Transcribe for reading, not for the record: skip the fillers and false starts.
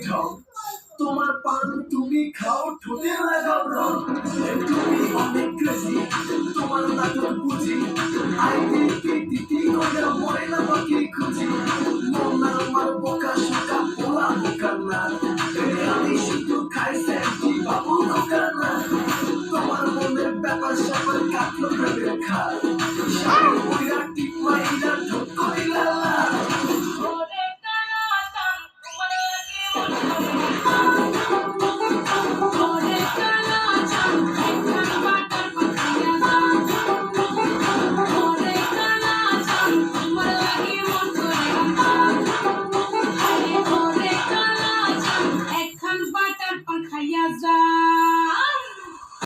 ঠক তোমার পান তুমি খাও ঠোঁটে লাগাও রং তুমি অনেক ক্রেজি তোমার নাটক বুঝি আইডি করে ময়না পাখি খুঁজি মনা আমার বোকা শোকা পোলা বোকা না আমি শুধু খাই স্যান্ডি বাবু বোকা না তোমার মনের ব্যাপার স্যাপার কাটলো ভেবে খায় ওইরা টিপ মাইরা ঠোক কইলা যা